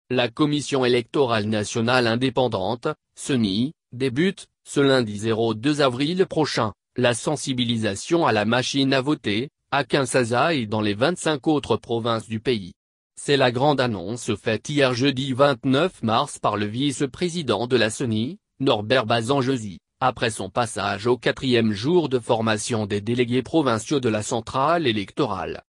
La Commission électorale nationale indépendante, CENI, débute, ce lundi 02 avril prochain, la sensibilisation à la machine à voter, à Kinshasa et dans les 25 autres provinces du pays. C'est la grande annonce faite hier jeudi 29 mars par le vice-président de la CENI, Norbert Bazangezy, après son passage au 4e jour de formation des délégués provinciaux de la centrale électorale.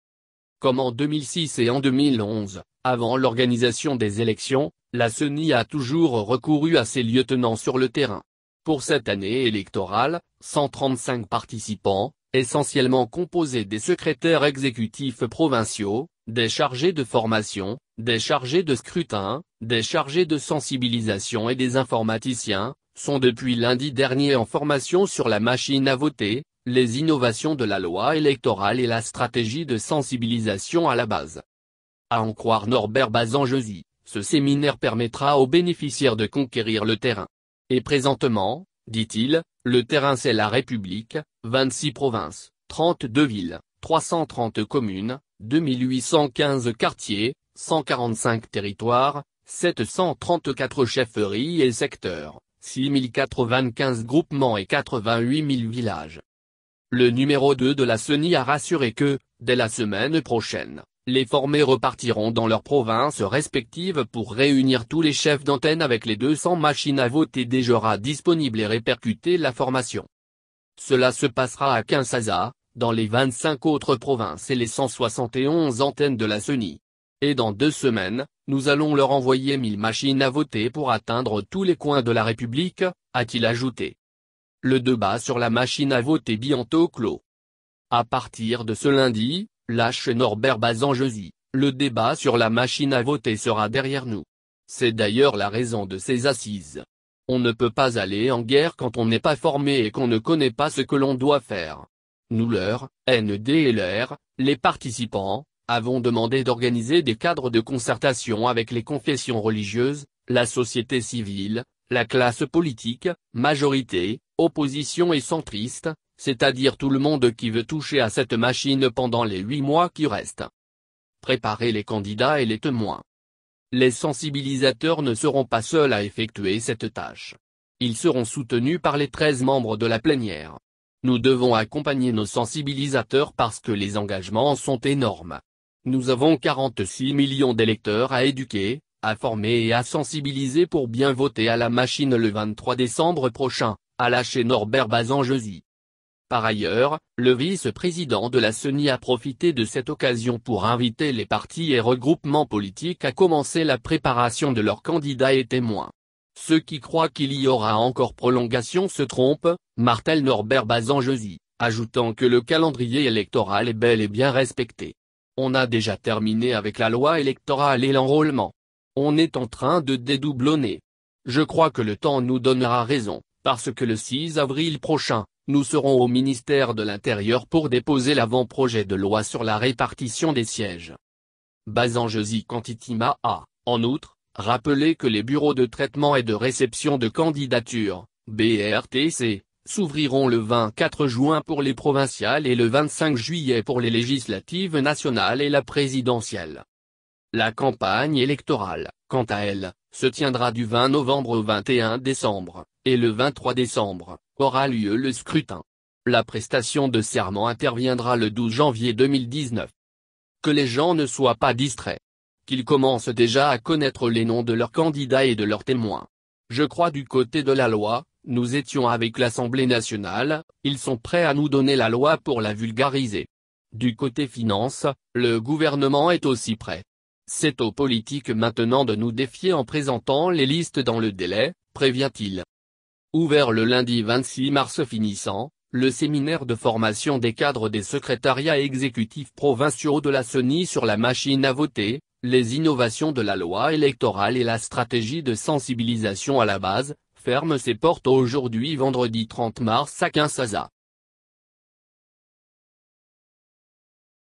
Comme en 2006 et en 2011, avant l'organisation des élections, la CENI a toujours recouru à ses lieutenants sur le terrain. Pour cette année électorale, 135 participants, essentiellement composés des secrétaires exécutifs provinciaux, des chargés de formation, des chargés de scrutin, des chargés de sensibilisation et des informaticiens, sont depuis lundi dernier en formation sur la machine à voter, les innovations de la loi électorale et la stratégie de sensibilisation à la base. À en croire Norbert Bazangezy, ce séminaire permettra aux bénéficiaires de conquérir le terrain. Et présentement, dit-il, le terrain c'est la République, 26 provinces, 32 villes, 330 communes, 2815 quartiers, 145 territoires, 734 chefferies et secteurs, 6095 groupements et 88 000 villages. Le numéro 2 de la CENI a rassuré que, dès la semaine prochaine, les formés repartiront dans leurs provinces respectives pour réunir tous les chefs d'antenne avec les 200 machines à voter déjà disponibles et répercuter la formation. Cela se passera à Kinshasa, dans les 25 autres provinces et les 171 antennes de la CENI. Et dans 2 semaines, nous allons leur envoyer 1000 machines à voter pour atteindre tous les coins de la République, a-t-il ajouté. Le débat sur la machine à voter bientôt clos. À partir de ce lundi, lâche Norbert Bazangezy, le débat sur la machine à voter sera derrière nous. C'est d'ailleurs la raison de ces assises. On ne peut pas aller en guerre quand on n'est pas formé et qu'on ne connaît pas ce que l'on doit faire. Nous leur, NDLR, les participants, avons demandé d'organiser des cadres de concertation avec les confessions religieuses, la société civile, la classe politique, majorité, opposition et centriste, c'est-à-dire tout le monde qui veut toucher à cette machine pendant les 8 mois qui restent. Préparer les candidats et les témoins. Les sensibilisateurs ne seront pas seuls à effectuer cette tâche. Ils seront soutenus par les 13 membres de la plénière. Nous devons accompagner nos sensibilisateurs parce que les engagements sont énormes. Nous avons 46 millions d'électeurs à éduquer, à former et à sensibiliser pour bien voter à la machine le 23 décembre prochain, a lâché Norbert Bazangezy. Par ailleurs, le vice-président de la CENI a profité de cette occasion pour inviter les partis et regroupements politiques à commencer la préparation de leurs candidats et témoins. Ceux qui croient qu'il y aura encore prolongation se trompent, martèle Norbert Bazangezy, ajoutant que le calendrier électoral est bel et bien respecté. On a déjà terminé avec la loi électorale et l'enrôlement. On est en train de dédoublonner. Je crois que le temps nous donnera raison, parce que le 6 avril prochain, nous serons au ministère de l'Intérieur pour déposer l'avant-projet de loi sur la répartition des sièges. Bazangezy Kantitima a, en outre, rappelé que les bureaux de traitement et de réception de candidatures, BRTC, s'ouvriront le 24 juin pour les provinciales et le 25 juillet pour les législatives nationales et la présidentielle. La campagne électorale, quant à elle, se tiendra du 20 novembre au 21 décembre, et le 23 décembre, aura lieu le scrutin. La prestation de serment interviendra le 12 janvier 2019. Que les gens ne soient pas distraits. Qu'ils commencent déjà à connaître les noms de leurs candidats et de leurs témoins. Je crois du côté de la loi, nous étions avec l'Assemblée nationale, ils sont prêts à nous donner la loi pour la vulgariser. Du côté finance, le gouvernement est aussi prêt. C'est aux politiques maintenant de nous défier en présentant les listes dans le délai, prévient-il. Ouvert le lundi 26 mars finissant, le séminaire de formation des cadres des secrétariats exécutifs provinciaux de la CENI sur la machine à voter, les innovations de la loi électorale et la stratégie de sensibilisation à la base, ferme ses portes aujourd'hui vendredi 30 mars à Kinshasa.